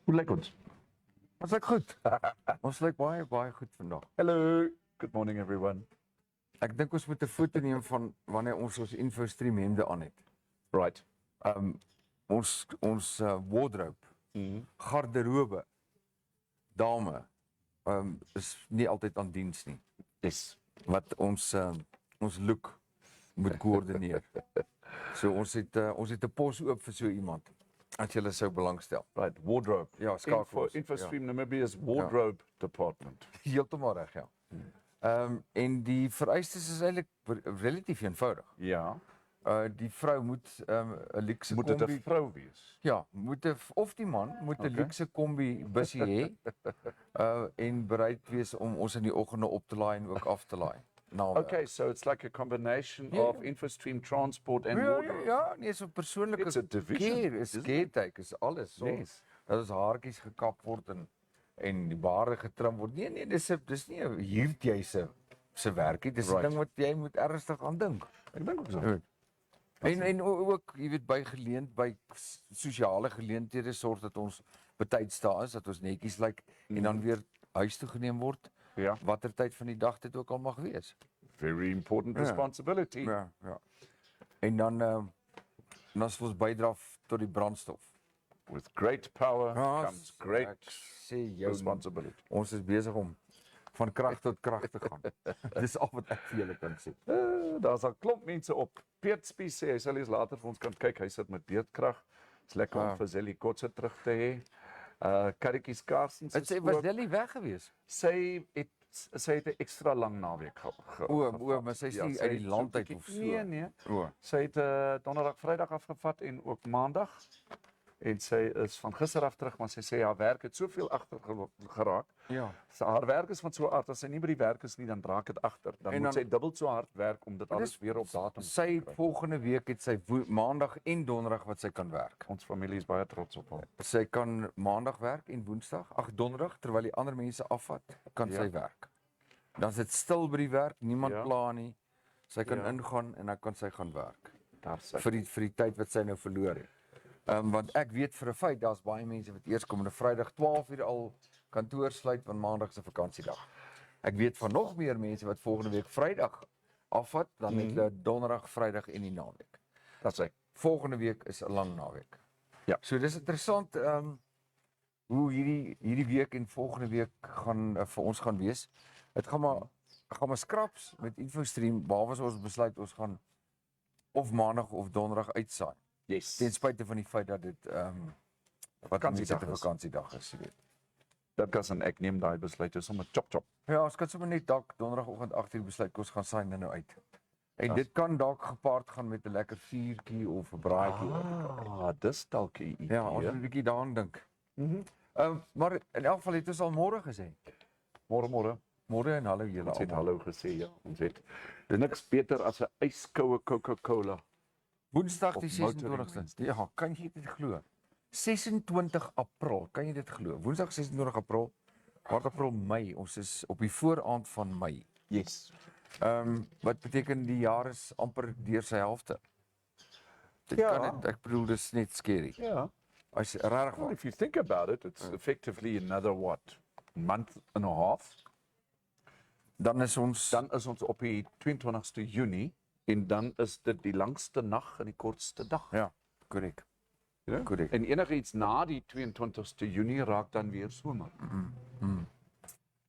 Hoe lyk ons? Ons lyk goed. Ons lyk baie goed vandag. Hello, good morning everyone. Ek dink ons moet 'n foto neem van wanneer ons InfoStream hemde aan het. Right. Ons wardrobe, garderobe, dame, is nie altyd aan diens nie. Yes. Wat ons look moet koördineer. So ons het 'n pos oop vir so iemand. As jy sou belangstel. Right, wardrobe. Ja, skakel. InfoStream Namibia's wardrobe department. Heeltemal reg, ja. En die vereistes is eintlik relatief eenvoudig. Ja. Die vrou moet 'n luxe Moet dit 'n vrou wees? Ja, of die man moet 'n luxe kombi bussie hê en bereid wees om ons in die oggende op te laai en ook af te laai. Okay, so it's like a combination of InfoStream transport and wardrobe. Ja, nee, so persoonlike care, is alles so. Yes. Dat ons haartjies gekap word en die hare getrim word. Nee, dis nie 'n huurtjie se werkie, dis 'n ding wat jy moet ernstig aan dink. Ek dink ook so. En ook, jy weet, by sosiale geleenthede sorg dat ons betyds daar is, dat ons netjies lyk en dan weer huis toe geneem word. Ja. Watter tyd van die dag dit ook al mag wees. Very important responsibility. Ja. En dan as ons bydra tot die brandstof. With great power comes great responsibility. Ons is besig om van krag tot krag te gaan. Dis al wat ek vir julle kan sê. Daar's 'n klomp mense op. Piet Spies sê hy sal eens later vir ons kan kyk. Hy sit met beerdkrag. Dis lekker om vir Zelly Kotse terug te hê. Karretjies Karsens is was Zelly weg gewees. Sy het 'n ekstra lang naweek gehad. Maar sy is nie uit die land uit of so. Nee. Sy het donderdag, Vrydag afgevat en ook maandag. En sy is van gister af terug, maar sy sê haar werk het soveel agter geraak. Ja. Haar werk is van so 'n aard as sy nie by die werk is nie, dan raak dit agter. Dan moet sy dubbel so hard werk om dit alles weer op datum te kry. Sy volgende week het sy maandag en donderdag wat sy kan werk. Ons familie is baie trots op haar. Sy kan maandag werk en donderdag, terwyl die ander mense afvat, kan sy werk. Dan is dit stil by die werk, niemand pla nie. Sy kan ingaan en dan kan sy gaan werk. Vir die tyd wat sy nou verloor het. Want ek weet vir 'n feit, daar's baie mense wat eers komende Vrydag 12:00 al kantoor sluit, want Maandag is 'n vakansiedag. Ek weet van nog meer mense wat volgende week Vrydag afvat, dan het hulle Donderdag, Vrydag en die naweek. Volgende week is 'n lang naweek. Ja. So dis interessant hoe hierdie week en volgende week gaan vir ons gaan wees. Dit gaan maar skraps met InfoStream, behalwe ons besluit ons gaan of Maandag of Donderdag uitsaai. Yes. Ten spyte van die feit dat dit vakansiedag is, jy weet. Dirkas en ek neem daai besluit is om 'n chop. Ja, ons kan sommer net donderdagoggend 8:00 besluit ons gaan saai nou uit. En dit kan dalk gepaard gaan met 'n lekker vuurtjie of 'n braaitjie. Dis dalk 'n idee. Ja, ons moet 'n bietjie daaraan dink. Maar in elk geval het ons al môre gesê. Môre en hallo julle. Ons het hallo gesê, ja. Ons het niks beter as 'n yskoue Coca-Cola. Woensdag die 26ste. Ja, kan jy dit glo? 26 April, kan jy dit glo? Woensdag 26 April, Maart, April, Mei. Ons is op die vooraand van Mei. Yes. Wat beteken die jaar is amper deur sy helfte. Ek bedoel dis net scary. Ja. As regtig, if you think about it, it's effectively another month and a half. Dan is ons op die 22ste Junie. En dan is dit die langste nag en die kortste dag. Ja, korrek. En enigiets na die 22ste Junie raak dan weer somer.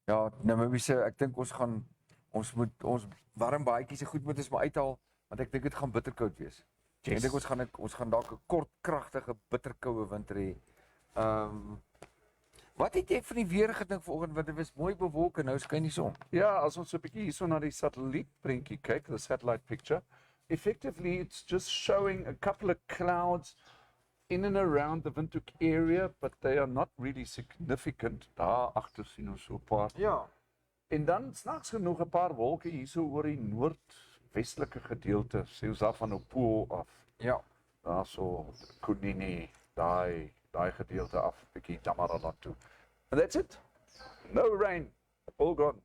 Ja, ek dink ons moet ons warm baadjies se goed moet ons maar uithaal, want ek dink dit gaan bitterkoud wees. Ek dink ons gaan dalk 'n kort kragtige bitterkoue winter hê. Wat het jy van die weer gedink vanoggend, want dit was mooi bewolk en nou skyn die son. Ja, as ons 'n bietjie hierso na die satellietprentjie kyk, the satellite picture, effectively it's just showing a couple of clouds in and around the Windhoek area, but they are not really significant. Daar agter sien ons so 'n paar. Ja. En dan snaaks genoeg 'n paar wolke hierso oor die noordwestelike gedeelte, sê ons af van Opoel af. Ja. Daarso Kunini, daai gedeelte af, bietjie Tamarala toe. And that's it. No rain. All gone.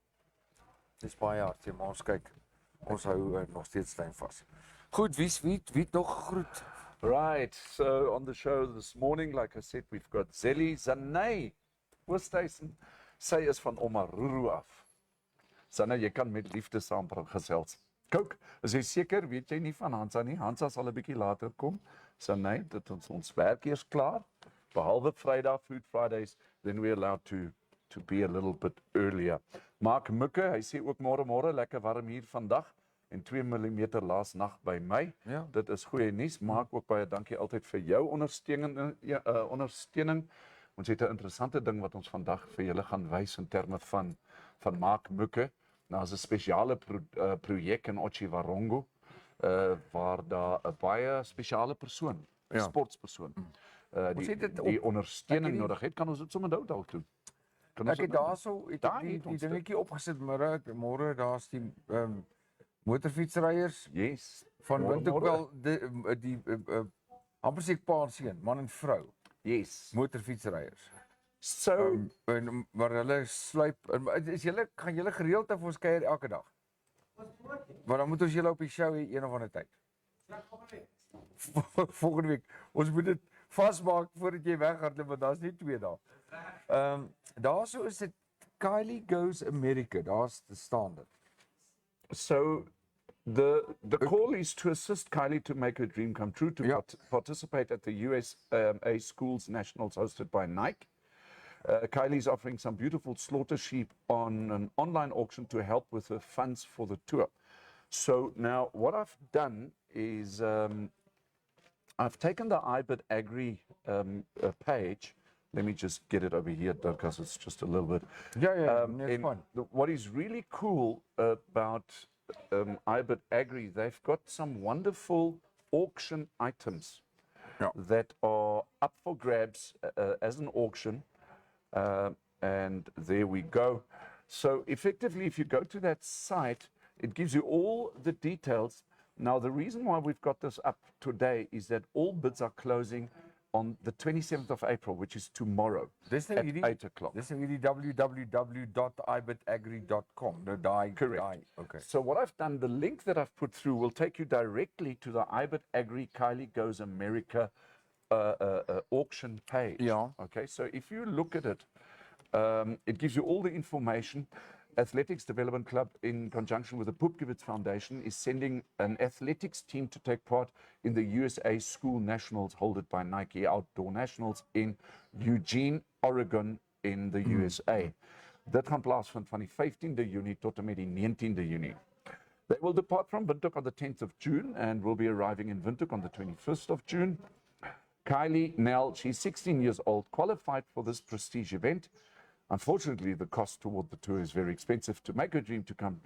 Dis baie hard, maar ons kyk. Ons hou nog steeds steun vas. Goed, wie nog groet? Right, so on the show this morning, like I said, we've got Zelly Zanay, Oosthuizen. Sy is van Omaruru af. Zanay, jy kan met liefde saam gesels. Kook, is jy seker, weet jy nie van Hansa nie? Hansa sal 'n bietjie later kom. Zanay, dit ons werk eers klaar. Behalwe Vrydag, Food Fridays, then we're allowed to be a little bit earlier. Mark Mukke, hy sê ook môre lekker warm hier vandag. En 2 mm laas nag by my. Ja. Dit is goeie nuus. Maak ook baie dankie altyd vir jou ondersteuning. Ons het 'n interessante ding wat ons vandag vir julle gaan wys in terme van Maak Mukke. Nou is 'n spesiale projek in Otjiwarongo waar daar 'n baie spesiale persoon, 'n sportspersoon, die ondersteuning nodig het. Kan ons dit sommer nou dalk doen? Ek het daarso die dingetjie opgesit môre daar's die motorfietsryers Yes. van Windhoek wel die amper sê pa en seun, man en vrou. Yes. Motorfietsryers. So Maar hulle sluip gaan julle gereeld of ons kuier elke dag? Maar dan moet ons julle op die show hê een of ander tyd. Volgende week. Ons moet dit vasmaak voordat jy weghardloop want daar's net 2 dae. Daarso is dit Kylie Goes America. Daar's te staan dit. So the call is to assist Kylie to make her dream come true, to participate at the USA Schools Nationals hosted by Nike. Kylie's offering some beautiful slaughter sheep on an online auction to help with her funds for the tour. So now what I've done is I've taken the iBid Agri page. Let me just get it over here, because it's just a little bit. It's fine. What is really cool about iBid Agri, they've got some wonderful auction items that are up for grabs as an auction. And there we go. So effectively, if you go to that site, it gives you all the details. Now, the reason why we've got this up today is that all bids are closing on the 27th of April, which is tomorrow at 8 o'clock. Dis nou hierdie www.ibidagri.com. Correct. Okay. So what I've done, the link that I've put through will take you directly to the iBid Agri Kylie Goes America auction page. Yeah. Okay, so if you look at it, it gives you all the information. Athletics Development Club, in conjunction with the Pupkewitz Foundation, is sending an athletics team to take part in the USA School Nationals hosted by Nike Outdoor Nationals in Eugene, Oregon in the USA. Dit gaan plaasvind van die 15de Junie tot en met die 19de Junie. They will depart from Windhoek on the 10th of June and will be arriving in Windhoek on the 21st of June. Kylie Nell, she's 16 years old, qualified for this prestige event. Unfortunately, the cost toward the tour is very expensive. To make her dream to come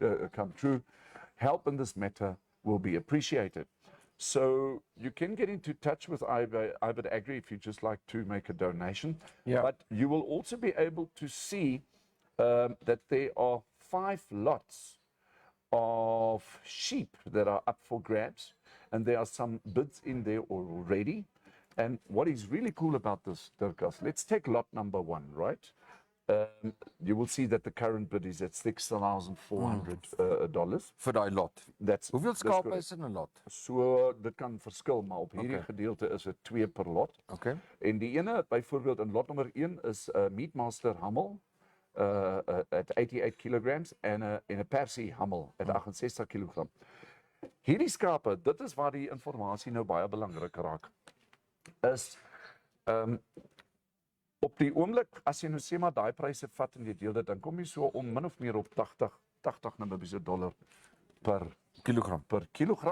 true, help in this matter will be appreciated. So you can get into touch with iBid Agri if you just like to make a donation. Yeah. But you will also be able to see that there are 5 lots of sheep that are up for grabs, and there are some bids in there already. And what is really cool about this, Dirkas, let's take lot number 1, right? You will see that the current bid is at $6,400. Vir daai lot. Hoeveel skape correct. is in 'n lot? So dit kan verskil, maar op hierdie gedeelte is dit 2 per lot. Okay. En die ene, byvoorbeeld in lot nommer 1 is 'n Meatmaster Hummel at 88 kilograms en 'n Persie Hummel at 68 kg. Hierdie skape, dit is waar die inligting nou baie belangrik raak. Is op die oomblik, as jy nou sê maar daai pryse vat en jy deel dit, dan kom jy so om min of meer op 80 Namibiese dollar per kilogram.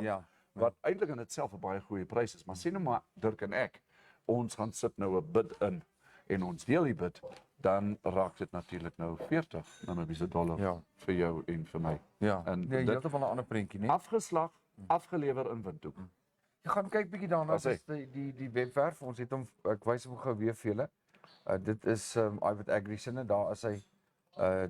Ja. Wat eintlik in itself 'n baie goeie prys is. Maar sê nou maar Dirk en ek, ons gaan sit nou 'n bid in en ons deel die bid, dan raak dit natuurlik nou 40 Namibiese dollar vir jou en vir my. Ja. En Nee, heeltemal 'n ander prentjie, nee. Afgeslag, afgelewer in Windhoek. Jy gaan kyk bietjie daarna, dis die webwerf. Ons het hom, ek wys hom gou weer vir julle. Dit is iBid Agri sinne, daar is hy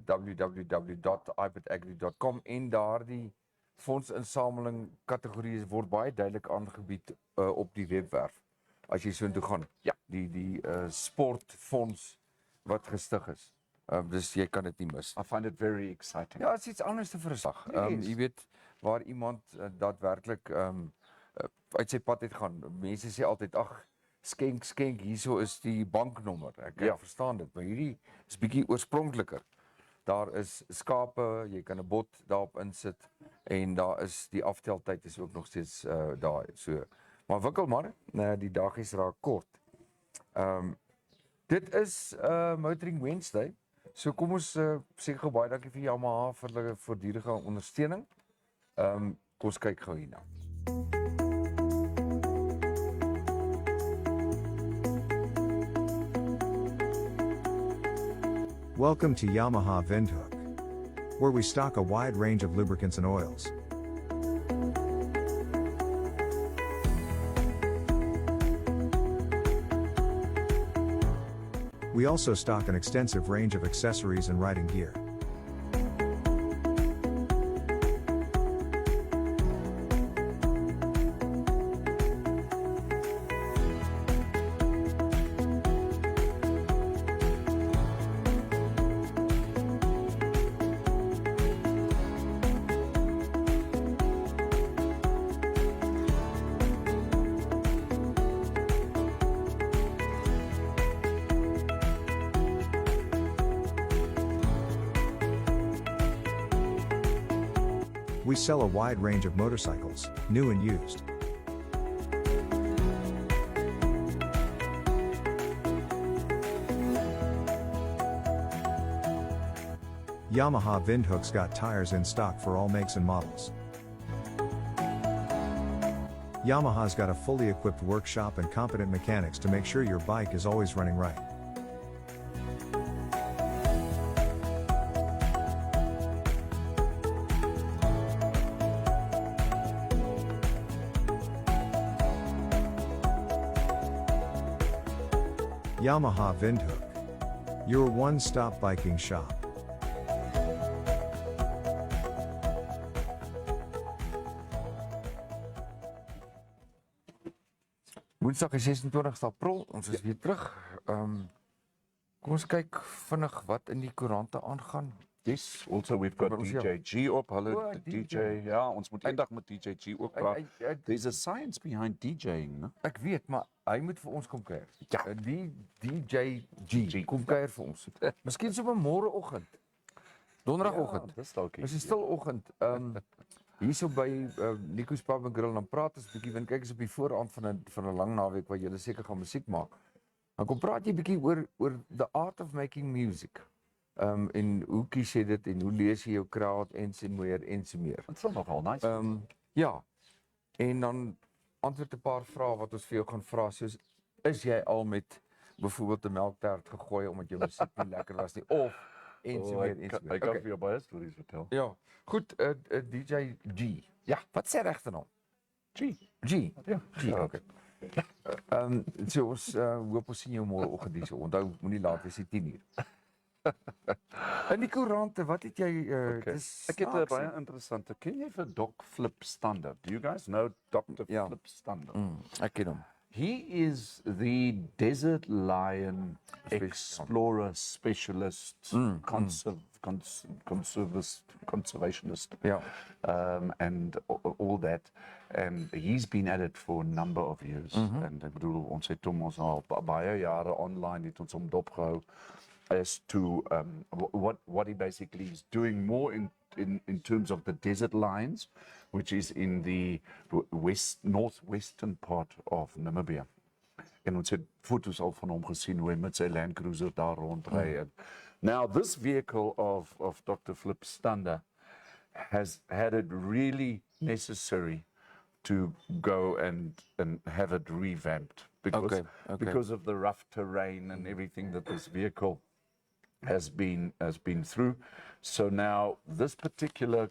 www.ibidagri.com en daardie fondsinsameling kategorieë word baie duidelik aangebied op die webwerf. As jy so intoe gaan. Ja, die sportfonds wat gestig is. Dus jy kan dit nie mis. I find it very exciting. Ja, is iets anders te vir 'n slag. Jy weet waar iemand daadwerklik uit sy pad het gaan. Mense sê altyd, ag, skenk, hierso is die banknommer. Ek verstaan dit, maar hierdie is bietjie oorspronkliker. Daar is skape, jy kan 'n bot daarop insit en daar is die afteltyd is ook nog steeds daar. So, maar wikkel maar, die dagies raak kort. Dit is Motoring Wednesday. So kom ons sê gou baie dankie vir Yamaha vir hulle voortdurende ondersteuning. Kom ons kyk gou hierna. Welcome to Yamaha Windhoek, where we stock a wide range of lubricants and oils. We also stock an extensive range of accessories and riding gear. We sell a wide range of motorcycles, new and used. Yamaha Windhoek's got tires in stock for all makes and models. Yamaha's got a fully equipped workshop and competent mechanics to make sure your bike is always running right. Yamaha Windhoek, your one-stop biking shop. Woensdag is 26 April, ons is weer terug. Kom ons kyk vinnig wat in die koerante aangaan. Yes, also we've got DJ G op. Hallo DJ. Ja, ons moet eendag met DJ G ook praat. There's a science behind DJing, né? Ek weet, maar hy moet vir ons kom kuier. Ja. Die DJ G kom kuier vir ons. Miskien sommer môreoggend. Donderdagoggend. Dis dalk. Dis 'n stil oggend. Hierso by Nico's Pub and Grill, dan praat ons 'n bietjie, want kyk, is op die vooraand van 'n lang naweek waar jy seker gaan musiek maak. Dan kom praat jy bietjie oor the art of making music. En hoe kies jy dit en hoe lees jy jou crowd en so meer en so meer. Dit sal nogal nice. Ja. En dan antwoord 'n paar vrae wat ons vir jou gaan vra, soos is jy al met byvoorbeeld 'n melktert gegooi omdat jou musiek nie lekker was nie, of en so meer en so meer. Ek kan vir jou baie stories vertel. Ja. Goed, DJ G. Ja, wat sê regte naam? G. Ja, G. Okay. So ons hoop ons sien jou môreoggend hier. Onthou, moenie laat wees, 10:00. In die koerante, wat het jy Ek het 'n baie interessante. Ken jy vir Doc Flip Stander? Do you guys know Dr. Flip Stander? Ek ken hom. He is the desert lion explorer specialist, conservationist, and all that. And he's been at it for a number of years. And ek bedoel, ons het hom ons al baie jare online het ons hom dopgehou as to what he basically is doing more in terms of the desert lions, which is in the northwestern part of Namibia. En ons het foto's al van hom gesien hoe hy met sy Land Cruiser daar rondry. Now this vehicle of Dr. Flip Stander has had it really necessary to go and have it revamped because of the rough terrain and everything that this vehicle has been through. So now this particular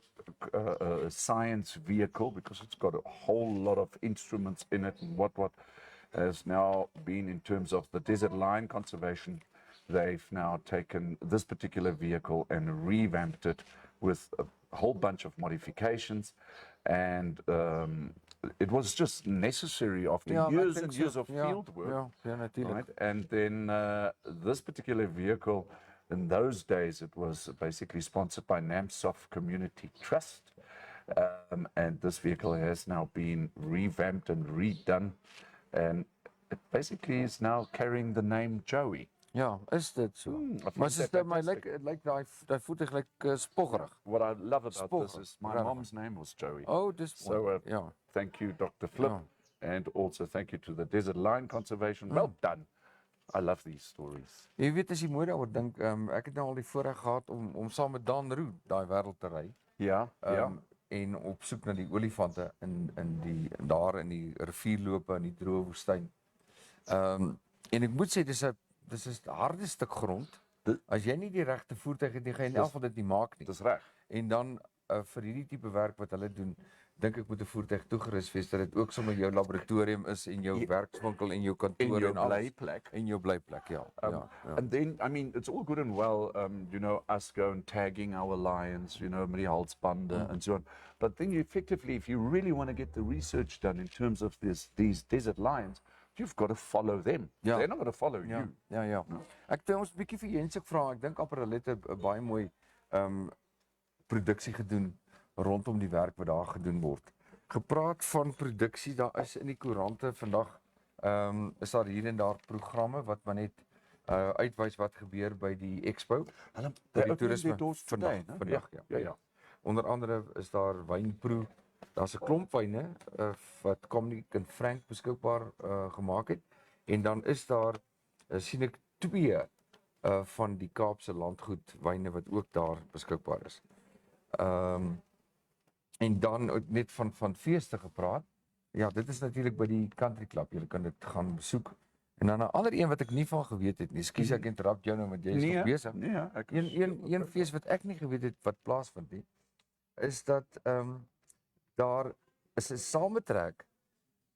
science vehicle, because it's got a whole lot of instruments in it and what has now been, in terms of the desert lion conservation, they've now taken this particular vehicle and revamped it with a whole bunch of modifications, and it was just necessary after years and years of field work. Right? And then this particular vehicle, in those days, it was basically sponsored by Namsoft Community Trust, And this vehicle has now been revamped and redone, and it basically is now carrying the name Joey. Ja, is dit so? I Maar find is that my fantastic. like daai voertuig spoggerig. What I love about this Spoggerig, is my regtig. mom's name was Joey. Oh, dis So ja. thank you, Dr. Flip, and also thank you to the Desert Lion Conservation. Well done. I love these stories. Jy weet as jy mooi daaroor dink, ek het nou al die voorreg gehad om saam met Dan Roux daai wêreld te ry. Ja, ja. En op soek na die olifante in die daar in die rivierlope in die droë woestyn. En ek moet sê dis 'n harde stuk grond. As jy nie die regte voertuig het nie, gaan jy in elk geval dit nie maak nie. Dis reg. En dan vir hierdie tipe werk wat hulle doen, dink ek moet 'n voertuig toegerus wees dat dit ook sommer jou laboratorium is en jou werkswinkel en jou kantoor en alles. Blyplek. En jou blyplek, ja. And then, I mean, it's all good and well, us going tagging our lions, met die halsbande and so on. But then effectively, if you really want to get the research done in terms of these desert lions, you've got to follow them. Ja. They're not going to follow you. Ja. Ek wil ons 'n bietjie vir Jens ook vra. Ek dink amper hulle het 'n baie mooi produksie gedoen rondom die werk wat daar gedoen word. Gepraat van produksie, daar is in die koerante vandag is daar hier en daar programme wat maar net uitwys wat gebeur by die expo. By die toerisme vandag, ja. Onder andere is daar wynproe. Daar's 'n klomp wyne wat Communique en Frank beskikbaar gemaak het. En dan is daar sien ek 2 van die Kaapse landgoed wyne wat ook daar beskikbaar is. En dan ook net van feeste gepraat. Ja, dit is natuurlik by die Country Club. Jy kan dit gaan besoek. En dan 'n ander een wat ek nie van geweet het nie. Ekskuus ek interrupt jou nou want jy is nog besig. Nee, Een fees wat ek nie geweet het wat plaasvind nie, is dat daar is 'n sametrek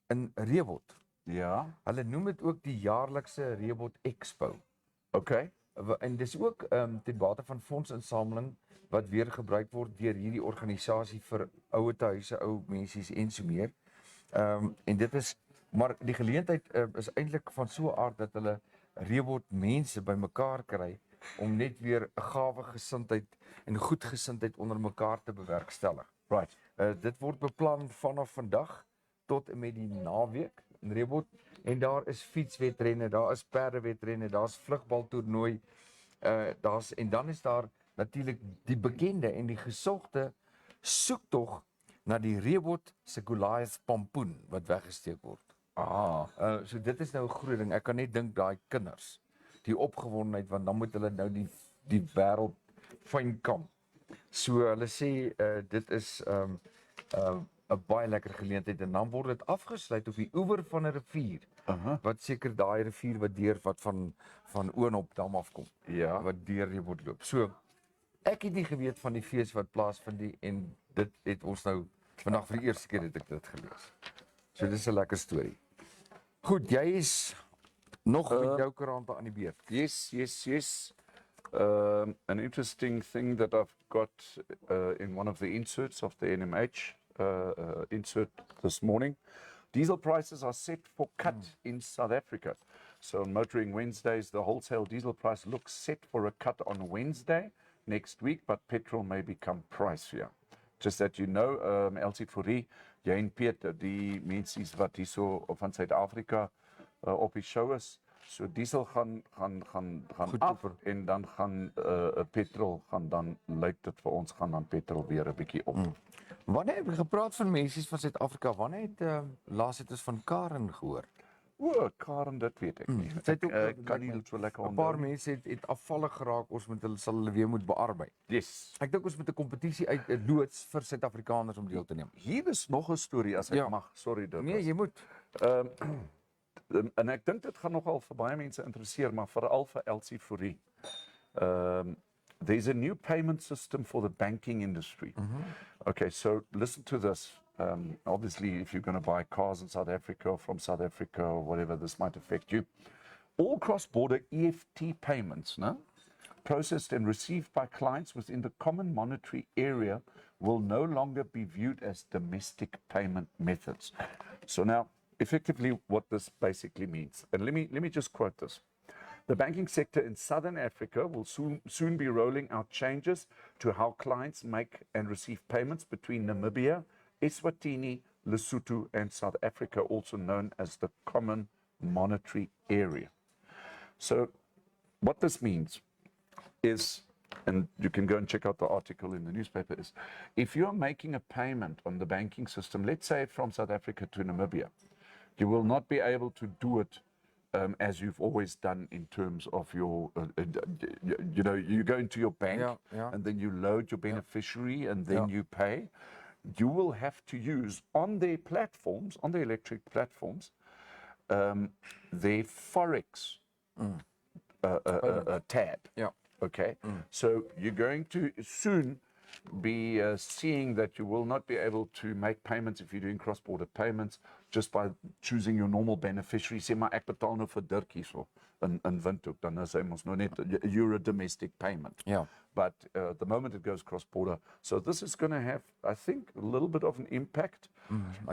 in Reebot. Ja. Hulle noem dit ook die jaarlikse Reebot Expo. Okay. En dis ook ten bate van fondsinsameling wat weer gebruik word deur hierdie organisasie vir ouetehuise, ou mensies en so meer. En dit is maar die geleentheid is eintlik van so 'n aard dat hulle Reebot mense bymekaar kry om net weer 'n gawe gesindheid en goedgesindheid onder mekaar te bewerkstellig. Right. Dit word beplan vanaf vandag tot en met die naweek in Reebot en daar is fietswedrenne, daar is perdewedrenne, daar's vlugbaltoernooi, en dan is daar natuurlik die bekende en die gesogte soektog na die Reebot se Goliath pompoen wat weggesteek word. So dit is nou 'n groot ding. Ek kan net dink daai kinders, die opgewondenheid want dan moet hulle nou die wêreld fyn kam. So hulle sê dit is 'n baie lekker geleentheid en dan word dit afgesluit op die oewer van 'n rivier. Wat seker daai rivier wat van Oonopdam afkom. Ja. Wat deur die word loop. So ek het nie geweet van die fees wat plaasvind nie en dit het ons nou vandag vir die eerste keer het ek dit gelees. So dis 'n lekker storie. Goed, jy is nog met jou koerante aan die beurt. Yes. An interesting thing that I've got in one of the inserts of the NMH insert this morning. Diesel prices are set for cut in South Africa. So on Motoring Wednesdays, the wholesale diesel price looks set for a cut on Wednesday next week, but petrol may become pricier. Just that you know, LC Fourie, jy en Peter, die mensies wat hierso van Suid-Afrika op die show is. So diesel gaan af en dan gaan petrol gaan dan lyk dit vir ons gaan dan petrol weer 'n bietjie op. Wanneer het jy gepraat van mensies van Suid-Afrika? Wanneer het laas het ons van Karen gehoor? Karen, dit weet ek nie. Sy het ook Kan nie so lekker 'n paar mense het afvallig geraak. Ons sal hulle weer moet bearbei. Yes. Ek dink ons moet 'n kompetisie loods vir Suid-Afrikaners om deel te neem. Hier is nog 'n storie as ek mag. Sorry Dirkas. Nee, jy moet. En ek dink dit gaan nogal vir baie mense interesseer, maar veral vir LC Fourie. There's a new payment system for the banking industry. Okay, so listen to this. Obviously, if you're going to buy cars in South Africa or from South Africa or whatever, this might affect you. All cross-border EFT payments, processed and received by clients within the common monetary area will no longer be viewed as domestic payment methods. So now, effectively what this basically means, and let me just quote this. The banking sector in Southern Africa will soon be rolling out changes to how clients make and receive payments between Namibia, Eswatini, Lesotho, and South Africa, also known as the Common Monetary Area. So what this means is, and you can go and check out the article in the newspaper, is if you're making a payment on the banking system, let's say from South Africa to Namibia, you will not be able to do it as you've always done in terms of your, you go into your bank and then you load your beneficiary and then you pay. You will have to use on their platforms, on the electric platforms, their Forex tab. Okay, so you're going to soon be seeing that you will not be able to make payments if you're doing cross-border payments just by choosing your normal beneficiary. Sê maar ek betaal nou vir Dirkas in Windhoek, dan is hy mos nou net you're a domestic payment. But the moment it goes cross-border, so this is going to have, I think, a little bit of an impact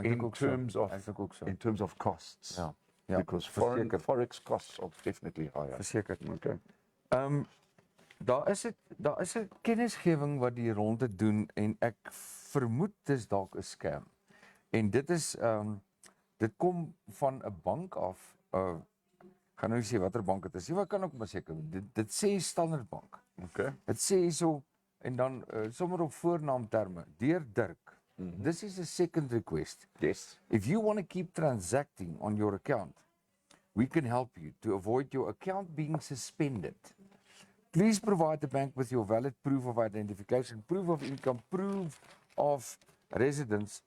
in terms of costs. Because Forex costs are definitely higher. Verseker. Okay. Daar is 'n kennisgewing wat die ronde doen en ek vermoed dis dalk 'n scam. En dit is dit kom van 'n bank af. Gaan nou sê watter bank dit is. Jy kan ook maar seker. Dit sê Standard Bank. Okay. Dit sê hierso en dan sommer op voornaamterme. Dear Dirk, this is a second request. Yes. If you want to keep transacting on your account, we can help you to avoid your account being suspended. Please provide the bank with your valid proof of identification, proof of income, proof of residence.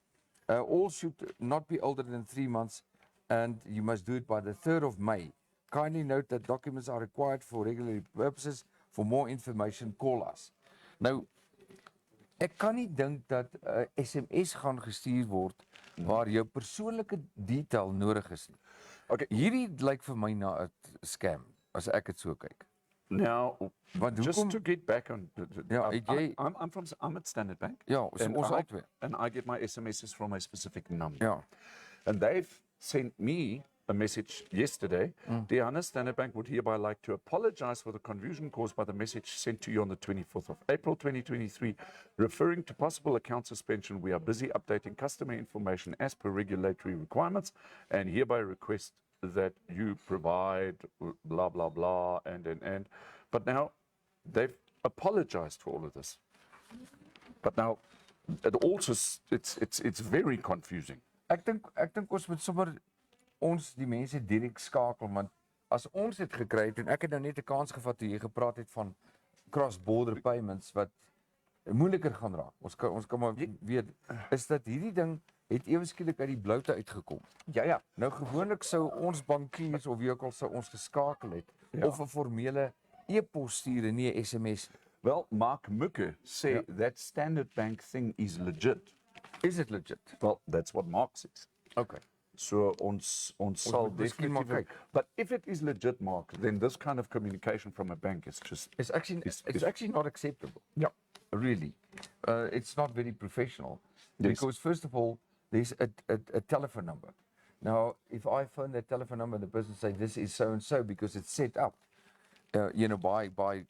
All should not be older than 3 months, and you must do it by the 3rd of May. Kindly note that documents are required for regulatory purposes. For more information, call us. Nou, ek kan nie dink dat 'n SMS gaan gestuur word waar jou persoonlike detail nodig is nie. Okay, hierdie lyk vir my na 'n scam as ek dit so kyk. Now, just to get back on, I'm at Standard Bank. And I get my SMSs from a specific number. And they've sent me a message yesterday. Dear Standard Bank would hereby like to apologize for the confusion caused by the message sent to you on the 24th of April 2023, referring to possible account suspension. We are busy updating customer information as per regulatory requirements, and hereby request that you provide blah blah blah and but now they've apologized for all of this, but now it also it's very confusing. Ek dink ons moet sommer ons die mense direk skakel, want as ons dit gekry het en ek het nou net 'n kans gevat toe jy gepraat het van cross border payments wat moeiliker gaan raak. Ons kan maar weet is dat hierdie ding het ewe skielik uit die bloute uitgekom. Ja. Nou gewoonlik sou ons bankiers of wie ook al sou ons geskakel het of 'n formele e-pos stuur en nie 'n SMS. Well, Mark Mukke say that Standard Bank thing is legit. Is it legit? Well, that's what Mark says. Okay. So ons sal definitely. But if it is legit, Mark, then this kind of communication from a bank is just it's actually not acceptable. Yeah, really. It's not very professional because first of all, there's a telephone number. Now, if I phone that telephone number and the person say this is so and so because it's set up, by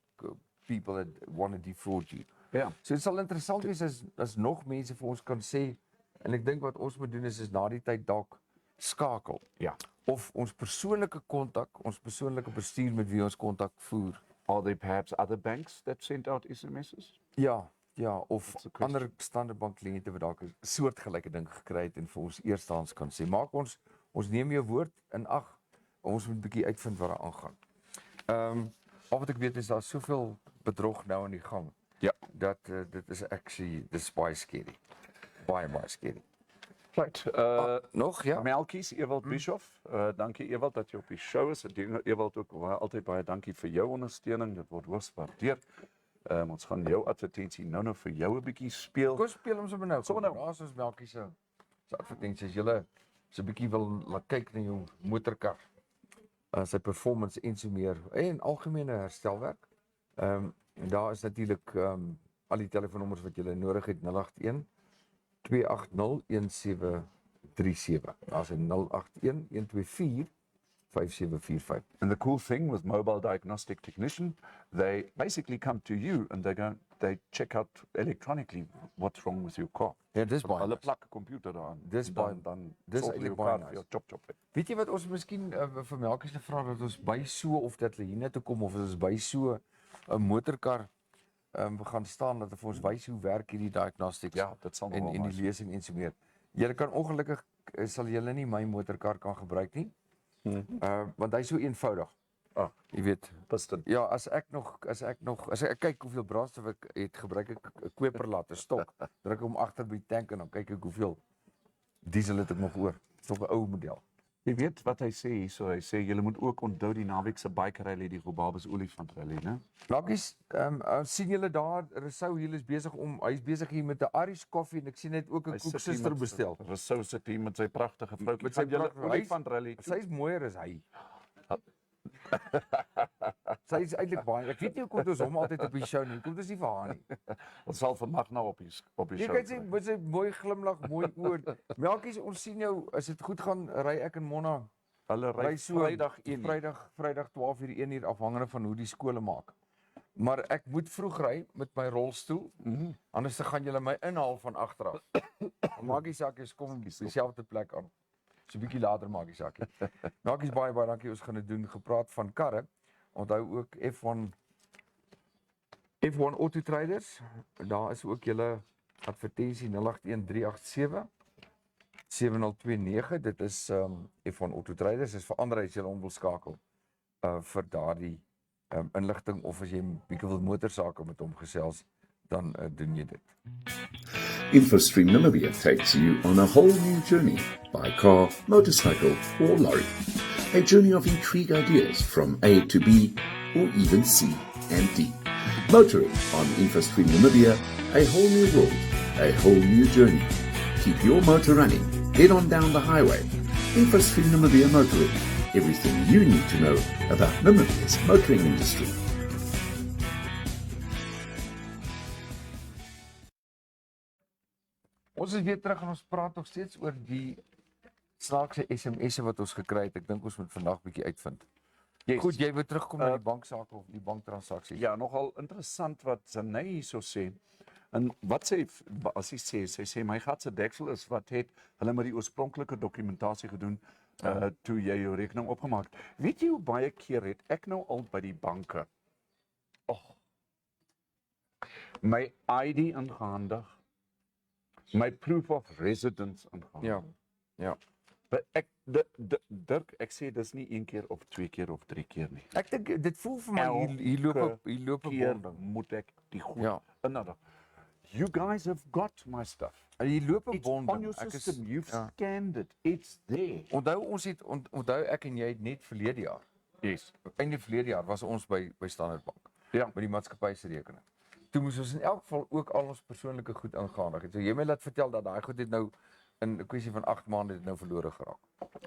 people that want to defraud you. Ja. So dit sal interessant wees as nog mense vir ons kan sê en ek dink wat ons moet doen is na die tyd dalk skakel. Ja. Of ons persoonlike kontak, ons persoonlike bestuur met wie ons kontak voer. Are there perhaps other banks that sent out SMSs? Ja, of ander Standard Bank kliënte wat dalk 'n soortgelyke ding gekry het en vir ons eerstehands kan sê, maak ons neem jou woord in ag. Ons moet 'n bietjie uitvind wat daar aangaan. Al wat ek weet is daar soveel bedrog nou aan die gang. Ja, dat dit is actually dis baie scary. Baie scary. Right. Nog Melkies, Ewald Bischoff. Dankie Ewald dat jy op die show is. Ewald ook altyd baie dankie vir jou ondersteuning. Dit word hoogs gewaardeer. Ons gaan jou advertensie nou vir jou 'n bietjie speel. Kom speel hom sommer nou. Daar's ons Melkie se advertensie as jy so 'n bietjie wil laat kyk na jou motorkar. Sy performance en so meer en algemene herstelwerk. Daar is natuurlik al die telefoonnommers wat jy nodig het 081 280 1737. Daar's 081 124 5745. And the cool thing with mobile diagnostic technician, they basically come to you and they check out electronically what's wrong with your car. Ja, dis baie. Hulle nice. plak 'n computer daaraan. Dis baie- dan dis solf eintlik jou baie car nice. vir jou chop. Weet jy wat ons miskien vir Melkies te vra dat ons by so of dat hulle hiernatoe kom of ons by so 'n motorkar gaan staan dat hulle vir ons wys hoe werk hierdie diagnostics Ja, dit sal en nogal die nice lesing en so meer. Julle kan ongelukkig sal julle nie my motorkar kan gebruik nie. Want hy's so eenvoudig. Ah, Jy weet, piston. ja, as ek kyk hoeveel brandstof ek het, gebruik ek 'n kweper laat, 'n stok. Druk hom agter by die tank en dan kyk ek hoeveel diesel het ek nog oor. Dis nog 'n ou model. Jy weet wat hy sê hierso, hy sê julle moet ook onthou die naweek se bike rally, die Gobabes olifant rally, né? Lakkies, sien julle daar, Rousseau hier is besig hy's besig hier met 'n Irish coffee en ek sien net ook 'n koeksuster bestel. Rousseau sit hier met sy pragtige vrou. Met sy julle pragtige- olifant rally. Sy's mooier as hy. Sy is eintlik baie. Ek weet nie hoekom ons hom altyd op die show nie. Kom dit is nie vir haar nie. Ons sal vandag nou op die Jy show. kyk sy met sy mooi glimlag, mooi oor. Melkies, ons sien jou, as dit goed gaan, ry ek en Monna Hulle ry so Vrydag 1 Vrydag 12:00 1:00 afhangende van hoe die skole maak. Maar ek moet vroeg ry met my rolstoel. Anders dan gaan julle my inhaal van agter af. Maak die sakkies kom dieselfde plek aan. So 'n bietjie later maak die sakkie. Dankie baie dankie, ons gaan dit doen. Gepraat van karre. Onthou ook F1 Auto Traders. Daar is ook julle advertensie 081387 7029. Dit is F1 Auto Traders. Dis vir ander as jy hom wil skakel vir daardie inligting of as jy 'n bietjie wil motorsake met hom gesels, dan doen jy dit. InfoStream Namibia takes you on a whole new journey by car, motorcycle, or lorry. A journey of intrigue ideas from A to B, or even C and D. Motoring on InfoStream Namibia, a whole new world, a whole new journey. Keep your motor running. Head on down the highway. InfoStream Namibia Motoring. Everything you need to know about Namibia's motoring industry. Ons is weer terug en ons praat nog steeds oor die snaakse SMS'e wat ons gekry het. Ek dink ons moet vandag 'n bietjie uitvind. Yes. Goed, jy wil terugkom na die banksaake of die banktransaksies. Ja, nogal interessant wat Zanay hierso sê. En wat sê as sy sê my gat se deksel is wat het hulle met die oorspronklike dokumentasie gedoen toe jy jou rekening opgemaak het. Weet jy hoe baie keer het ek nou al by die banke my ID ingehandig, my proof of residence ingehandig. Ja. Maar Dirk, ek sê dis nie 1 keer of 2 keer of 3 keer nie. Ek dink dit voel vir my hier loop 'n keer bonding. moet ek die goed Ja. inhandig. You guys have got my stuff. Hier loop 'n It's on bonding. your Ek is system. You've scanned it. It's there. onthou ek en jy het net verlede jaar. Yes. Einde verlede jaar was ons by Standard Bank. Ja. Met die maatskappy se rekening. Toe moes ons in elk geval ook al ons persoonlike goed ingehandig het. So jy my laat vertel dat daai goed het nou in 'n kwessie van 8 maande het nou verlore geraak.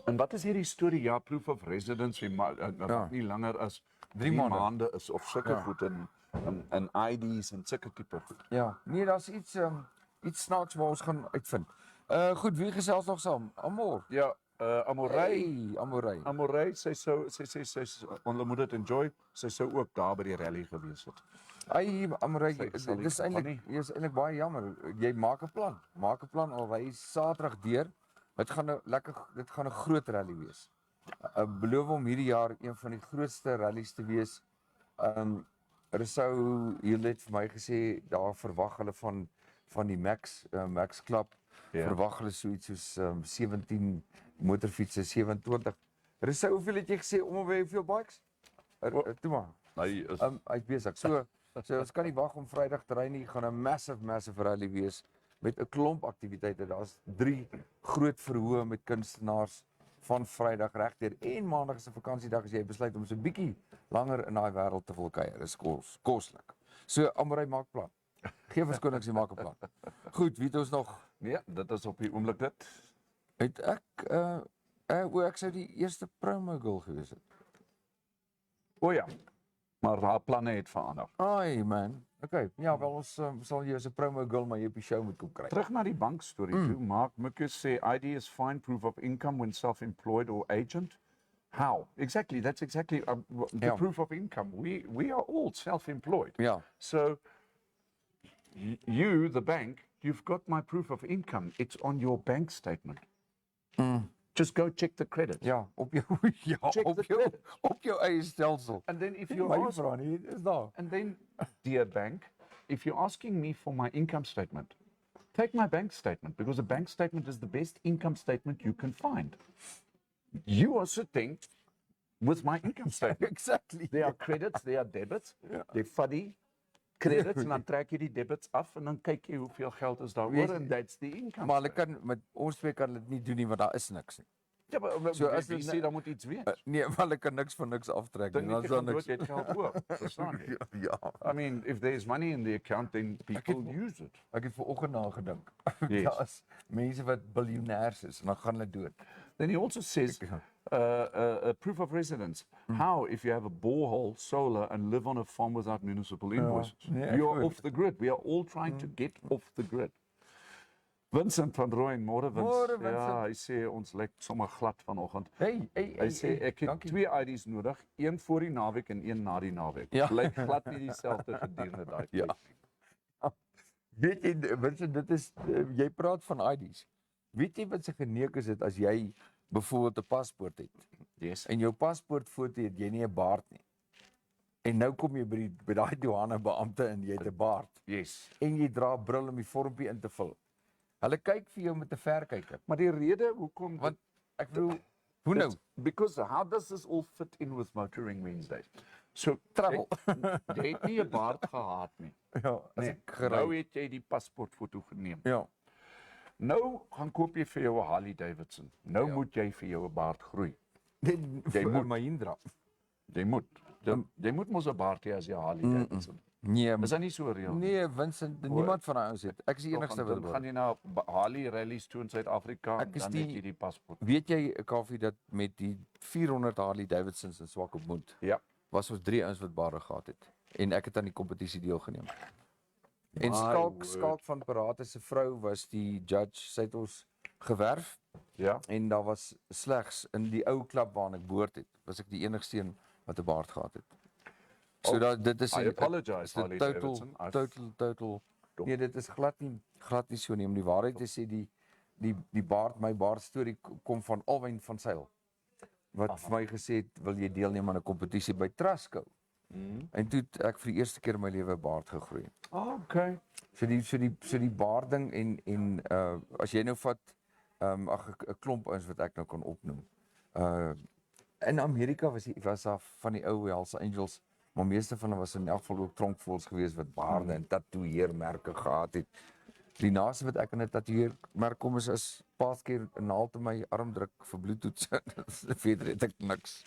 En wat is hierdie storie? Ja, proof of residence wat nie langer as 3 maande is of sulke goed en IDs en sulke tipe goed. Ja, nee, daar's iets snaaks waar ons gaan uitvind. Goed, wie gesels nog saam? Amor. Ja, Amorey. Hey, Amorey. Amorey, sy ons moet dit enjoy. Sy sou ook daar by die rally gewees het. Ai, Amorey, Sal dis ek gaan eintlik baie jammer. Jy maak 'n plan. Maak 'n plan al ry Saterdag deur. Dit gaan 'n groot rally wees. Beloof om hierdie jaar een van die grootste rallies te wees. Rousseau hier het vir my gesê daar verwag hulle van die Max Club verwag hulle so iets soos 17 motorfietsse, 27. Rousseau, hoeveel het jy gesê om by hoeveel bikes? Toe maar. Hy's besig. So ons kan nie wag om Vrydag te ry nie. Gaan 'n massive rally wees met 'n klomp aktiwiteite. Daar's 3 groot verhoë met kunstenaars van Vrydag regdeur en Maandag is 'n vakansiedag as jy besluit om so 'n bietjie langer in daai wêreld te wil kuier. Dis koslik. So Amorey maak plan. Geef ons konings jy maak 'n plan. Goed, wie het ons nog? Nee, dit is op die oomblik dit. Het ek ek sou die eerste promo girl gewees het. O ja. Maar haar planne het verander. Ai man. Okay, ja, wel ons sal jy as 'n promo girl maar jy op die show moet kom kry. Terug na die bankstorie toe. Mark Mukus sê ID is fine proof of income when self-employed or agent. How? Exactly. That's exactly the Yeah. proof of income. We are all self-employed. Ja. So you, the bank, you've got my proof of income. It's on your bank statement. Just go check the credits. Ja, op jou ja, Check the op jou eie stelsel. And then if Nie you my ask, vra nie, is daar. and then, dear bank, if you're asking me for my income statement, take my bank statement, because a bank statement is the best income statement you can find. You are sitting with my income statement. Exactly. There are credits, there are debits, they're funny credits, en dan trek jy die debits af en dan kyk jy hoeveel geld is daar oor, and that's the income. Maar hulle kan met ons twee kan dit nie doen nie, want daar is niks nie. Ja, maar So as wie hulle- sê dan moet iets wees? Nee, maar hulle kan niks van niks aftrek nie. Dan Dan nie is daar gaan niks. dood, jy het geld oor, verstaan jy? Ja. I mean, if there's money in the account, then people use it. Ek het vanoggend nagedink. Yes. Daar is mense wat biljoenêrs is en dan gaan hulle dood. Then he also says, proof of residence. How if you have a borehole, solar, and live on a farm without municipal invoices? nee, You are goed. off the grid. We are all trying to get off the grid. Vincent van Rooyen, môre Môre, Vincent. Ja, Vincent. hy sê ons lyk sommer glad vanoggend. Hey, Hy sê ek het dankie. 2 ID's nodig, een voor die naweek en een na die naweek. Ja. Lyk glad nie dieselfde gedurende daai Ja. tyd. Weet jy, Vincent, dit is jy praat van ID's. Weet jy wat se geneek is dit as jy byvoorbeeld 'n paspoort het Yes. en jou paspoortfoto het jy nie 'n baard nie. En nou kom jy by daai douanebeampte en jy het 'n baard Yes. en jy dra 'n bril om die vormpie in te vul. Hulle kyk vir jou met 'n verkyker. Maar die rede hoekom Want ek bedoel, hoe nou? Because how does this all fit in with Motoring Wednesdays? So Travel. Jy het nie 'n baard gehad nie. Ja, as Nee, ek gery. nou het jy die paspoortfoto geneem. Ja. Nou gaan koop jy vir jou 'n Harley Davidson. Nou moet jy vir jou 'n baard groei. Jy moet. moet my indra. Jy moet. Jy moet mos 'n baard hê as jy 'n Harley Davidson. Nee, Is dat nie so reël? nee, Vincent, niemand van ons het. Ek is die enigste wat Dan gaan jy na Harley rallies toe in Suid-Afrika en Ek is dan die- het jy die paspoort. Weet jy, Kaufeee, dat met die 400 Harley Davidsons in Swakopmund Ja. was ons 3 ouens wat baarde gehad het en ek het aan die kompetisie deelgeneem. En My Skalk word. van Parate se vrou was die judge. Sy het ons gewerf Ja. en daar was slegs in die ou klub waarna ek behoort het, was ek die enigste een wat 'n baard gehad het. So dat dit is I apologize, is 'n Harley total Davidson. total. Nee, dit is glad nie so nie. Om die waarheid te sê, die baard, my baard storie kom van Alwyn van Sail. Wat vir my gesê het, wil jy deelneem aan 'n kompetisie by Trasco? En toe het ek vir die eerste keer in my lewe 'n baard gegroei. Okay. So die baarding en as jy nou vat 'n klomp ouens wat ek nou kan opnoem. In Amerika was daar van die ou Hells Angels, maar meeste van hulle was in elk geval ook tronkvoels geweest wat baarde en tatoeëermerke gehad het. Die naaste wat ek aan 'n tatoeëermerk kom is as paaskeer 'n naald in my arm druk vir bloedtoets. Verder het ek niks.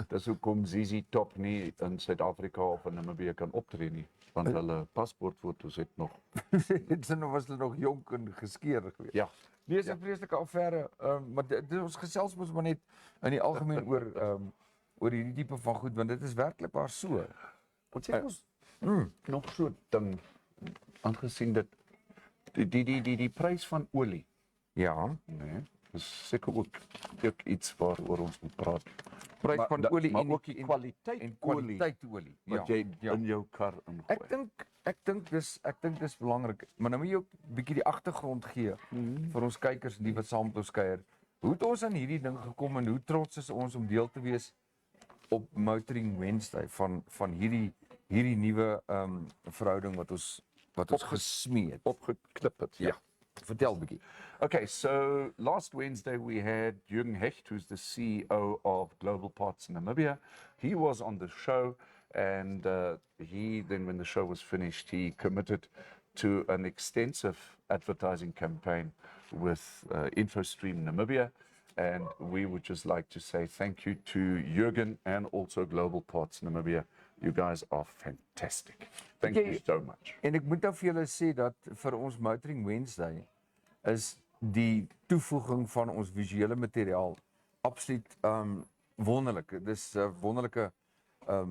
Dis hoekom ZZ Top nie in Suid-Afrika of in Namibia kan optree nie, want hulle paspoortfoto's het nog. Dit was hulle nog jonk en geskeer geweest. Ja. Nee, dis 'n vreeslike affære, maar dit ons gesels mos maar net in die algemeen oor hierdie tipe van goed, want dit is werklik waar so. Ons het ons nog so 'n ding aangesien dat die prys van olie, Ja, nee, is seker ook iets waaroor ons moet praat. prys van olie maar en ook die kwaliteit en olie kwaliteit olie. wat Ja, jy ja. in jou kar ingooi. Ek dink dis belangrik, maar nou moet jy ook 'n bietjie die agtergrond gee vir ons kykers en die wat saam met ons kuier. Hoe het ons aan hierdie ding gekom en hoe trots is ons om deel te wees op Motoring Wednesday van hierdie nuwe verhouding wat ons gesmee het. Opgeknip het. Ja. Vertel 'n bietjie. Okay, so last Wednesday we had Jürgen Hecht, who's the CEO of Global Parts Namibia. He was on the show, and he then, when the show was finished, he committed to an extensive advertising campaign with InfoStream Namibia. And we would just like to say thank you to Jürgen and also Global Parts Namibia. You guys are fantastic. Thank you so much. En ek moet nou vir julle sê dat vir ons Motoring Wednesday is die toevoeging van ons visuele materiaal absoluut wonderlik. Dis 'n wonderlike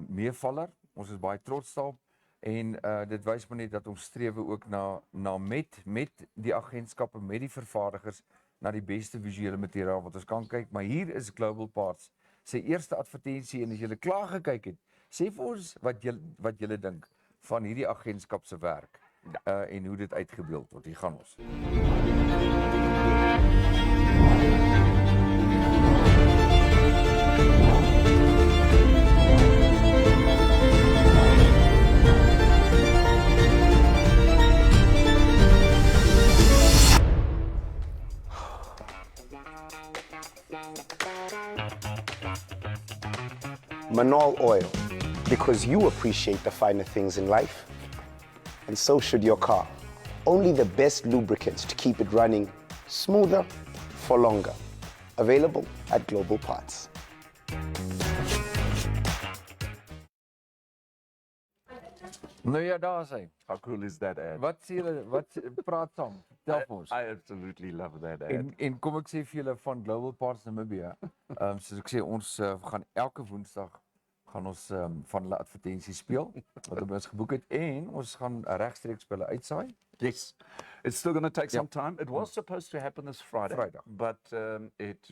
meevaller. Ons is baie trots daarop en dit wys maar net dat ons streef ook na met die agentskappe, met die vervaardigers na die beste visuele materiaal wat ons kan kyk, maar hier is Global Parts sy eerste advertensie en as julle klaar gekyk het, sê vir ons wat julle dink van hierdie agentskap se werk en hoe dit uitgebeeld word. Hier gaan ons. Manol Oil, because you appreciate the finer things in life, and so should your car. Only the best lubricants to keep it running smoother for longer. Available at Global Parts. Nou ja, daar is hy. How cool is that ad? Wat sê julle, praat saam, tel vir ons. I absolutely love that ad. En kom ek sê vir julle van Global Parts Namibia, soos ek sê, ons gaan elke Woensdag gaan ons van hulle advertensies speel, wat op ons geboek het, en ons gaan regstreeks by hulle uitsaai. Yes, it's still going to take some time. It was supposed to happen this Friday, but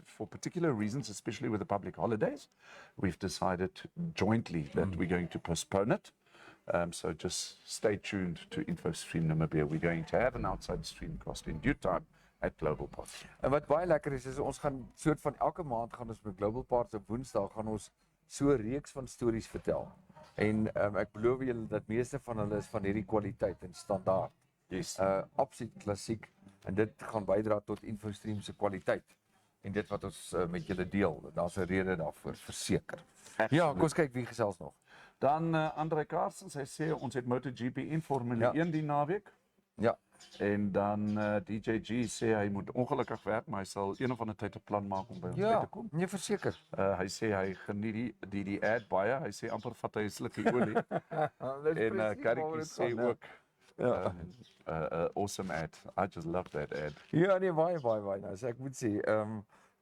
for particular reasons, especially with the public holidays, we've decided jointly that we're going to postpone it. So just stay tuned to InfoStream Namibia. We're going to have an outside streamcast in due time at Global Parts. En wat baie lekker is ons gaan soort van elke maand gaan ons met Global Parts op Woensdag gaan ons so 'n reeks van stories vertel. En ek beloof julle dat meeste van hulle is van hierdie kwaliteit en standaard. Yes. Absoluut klassiek en dit gaan bydra tot InfoStream se kwaliteit. En dit wat ons met julle deel, daar's 'n rede daarvoor, verseker. Ja, kom ons kyk wie gesels nog. Dan André Carstens, hy sê ons het MotoGP in Formule 1 die naweek. Ja. En dan DJG sê hy moet ongelukkig werk, maar hy sal een of ander tyd 'n plan maak om by ons uit te kom. Ja, nee, verseker. Hy sê hy geniet die ad baie. Hy sê amper vat hy 'n slukkie olie. En Karretjie sê ook awesome ad. I just love that ad. Ja, nee, baie. Nou, so ek moet sê,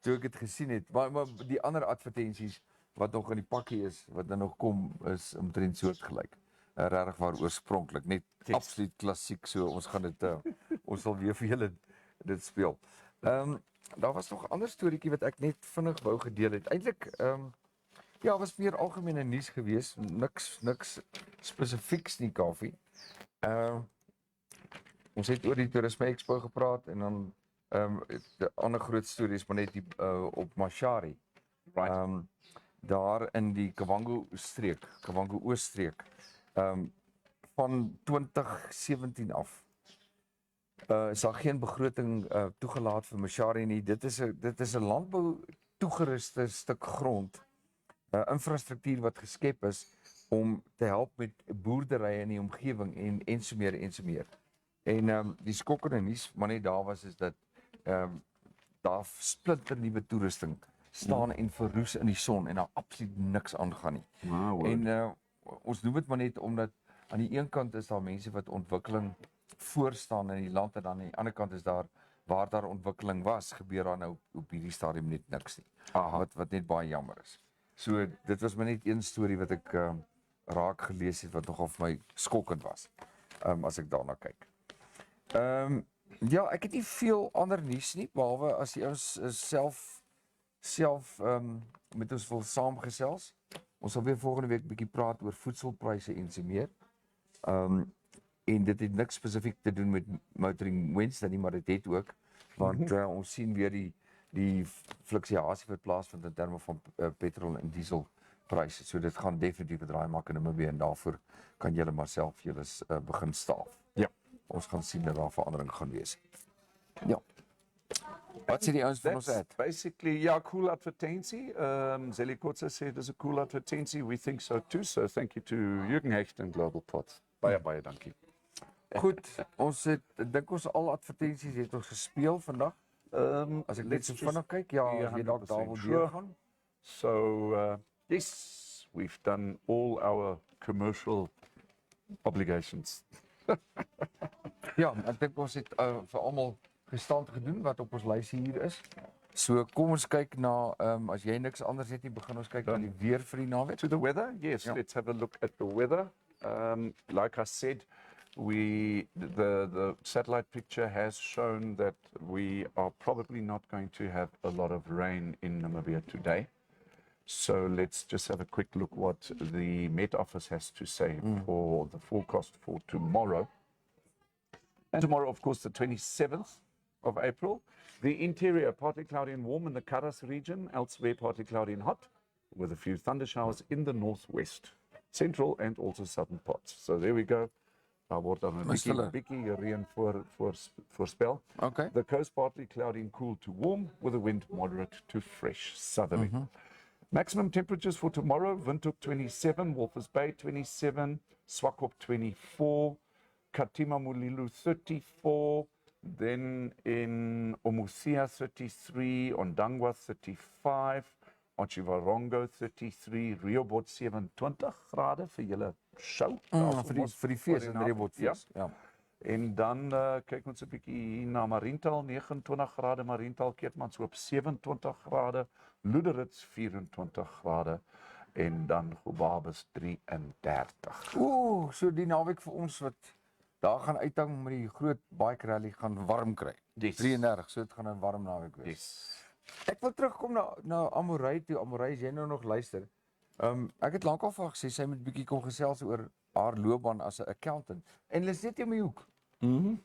toe ek dit gesien het, maar die ander advertensies wat nog in die pakkie is, wat dan nog kom, is omtrent soortgelyk. Regtig waar oorspronklik, net absoluut klassiek, so ons gaan dit, ons sal weer vir julle dit speel. Daar was nog 'n ander storieetjie wat ek net vinnig wou gedeel het. Eintlik, ja, was meer algemene nuus geweest, niks spesifieks nie, Kaufeee. Ons het oor die Toerisme Expo gepraat en dan die ander groot storie is maar net die op Mashari. Right. Daar in die Kavango Ooststreek. Van 2017 af is daar geen begroting toegelaat vir Mashari nie. Dit is 'n landbou toegeruste stuk grond, infrastruktuur wat geskep is om te help met boerderye in die omgewing en so meer. En die skokkende nuus maar net daar was is dat daar splinternuwe toerusting staan en verroes in die son en daar absoluut niks aangaan nie. Wow. En ons noem dit maar net omdat aan die een kant is daar mense wat ontwikkeling voorstaan in die land en aan die ander kant is daar waar daar ontwikkeling was, gebeur daar nou op hierdie stadium net niks nie. Wat net baie jammer is. So dit was maar net een storie wat ek raak gelees het wat nogal vir my skokkend was. As ek daarna kyk. Ja, ek het nie veel ander nuus nie behalwe as die ouens self met ons wil saamgesels. Ons sal weer volgende week bietjie praat oor voedselpryse en so meer. En dit het niks spesifiek te doen met Motoring Wednesday nie, maar dit het ook want ons sien weer die fluktuasie wat plaasvind in terme van petrol en diesel pryse. So dit gaan definitief 'n draai maak in Namibia en daarvoor kan julle maar self julle begin staaf. Ja. Ons gaan sien dat daar verandering gaan wees. Ja. Wat sê die ouens van ons ad? Basically, yeah, cool advertensie. Zeli Kotze said it's a cool advertensie. We think so too. So thank you to Jürgen Hecht and Global Parts. Baie dankie. Goed, ek dink ons al advertensies het ons gespeel vandag. As ek net so vinnig kyk, ja, as jy dalk daar wil deurgaan. So, yes, we've done all our commercial obligations. Ja, ek dink ons het vir almal gestand gedoen wat op ons lys hier is. So kom ons kyk na, as jy niks anders het nie, begin ons kyk na die weer vir die naweek. To the weather, yes, let's have a look at the weather. Like I said, the satellite picture has shown that we are probably not going to have a lot of rain in Namibia today. So let's just have a quick look what the Met Office has to say for the forecast for tomorrow. And tomorrow, of course, the 27th of April. The interior, partly cloudy and warm in the Karas region. Elsewhere, partly cloudy and hot, with a few thunder showers in the northwest, central and also southern parts. So there we go. Daar word dan 'n bietjie reën voorspel. Okay. The coast partly cloudy and cool to warm, with the wind moderate to fresh southerly. Maximum temperatures for tomorrow: Windhoek 27, Walvis Bay 27, Swakop 24, Katima Mulilo 34, then in Omusia 33, Ondangwa 35, Otjiwarongo 33, Rehoboth 27 grade vir julle show. Vir die fees in Rehoboth fees. Ja. En dan kyk ons 'n bietjie na Mariental, 29 grade, Mariental, Keetmanshoop 27 grade, Loederitz 24 grade en dan Gobabis 33. Ooh, so die naweek vir ons wat daar gaan uithang met die groot bike rally gaan warm kry. Yes. 33, so dit gaan 'n warm naweek wees. Yes. Ek wil terugkom na Amorey toe. Amorey, as jy nou nog luister. Ek het lankal vir haar gesê sy moet bietjie kom gesels oor haar loopbaan as 'n accountant. En hulle is net in my hoek.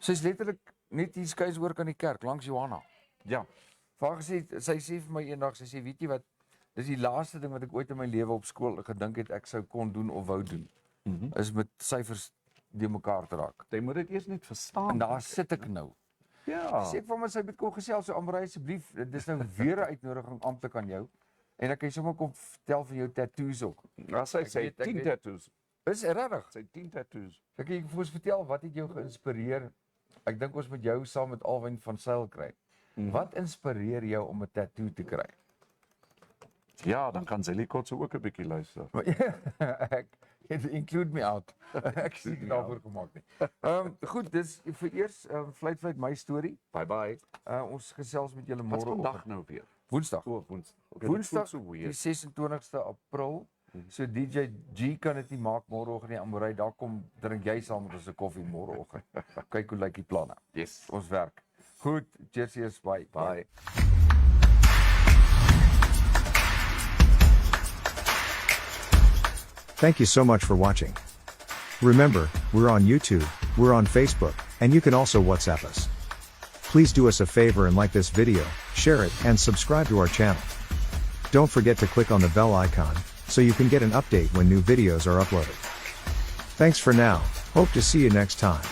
Sy's letterlik net hier skuis oor kan die kerk langs Johanna. Ja. Vir haar gesê, sy sê vir my eendag, sy sê weet jy wat, dis die laaste ding wat ek ooit in my lewe op skool gedink het ek sou kon doen of wou doen. Is met syfers die mekaar te raak. Jy moet dit eers net verstaan. En daar sit ek nou. Ja. Sê ek vir my sy moet kom gesels, so Amorey asseblief, dis nou weer 'n uitnodiging amptelik aan jou. En ek kan sommer kom vertel van jou tattoos ook. Ja, sy sê 10 tattoos. Is regtig? Sy 10 tattoos. Ek kan vir ons vertel wat het jou geïnspireer? Ek dink ons moet jou saam met Alwyn van Sail kry. Wat inspireer jou om 'n tattoo te kry? Ja, dan kan Zelikotse ook 'n bietjie luister. Ek include me out. Ek sien dit daarvoor gemaak nie. Goed, dis vir eers vlei my storie. Bye bye. Ons gesels met julle Wat môre vandag nou weer? Woensdag. Woensdag. Woensdag so die weird. 26ste April. So DJ G kan dit nie maak môreoggend nie. Amorey, daar kom drink jy saam met ons 'n koffie môreoggend. Kyk hoe lyk die planne. Yes. Ons werk. Goed, cheers, bye. Bye. Thank you so much for watching. Remember, we're on YouTube, we're on Facebook, and you can also WhatsApp us. Please do us a favor and like this video, share it, and subscribe to our channel. Don't forget to click on the bell icon, so you can get an update when new videos are uploaded. Thanks for now, hope to see you next time.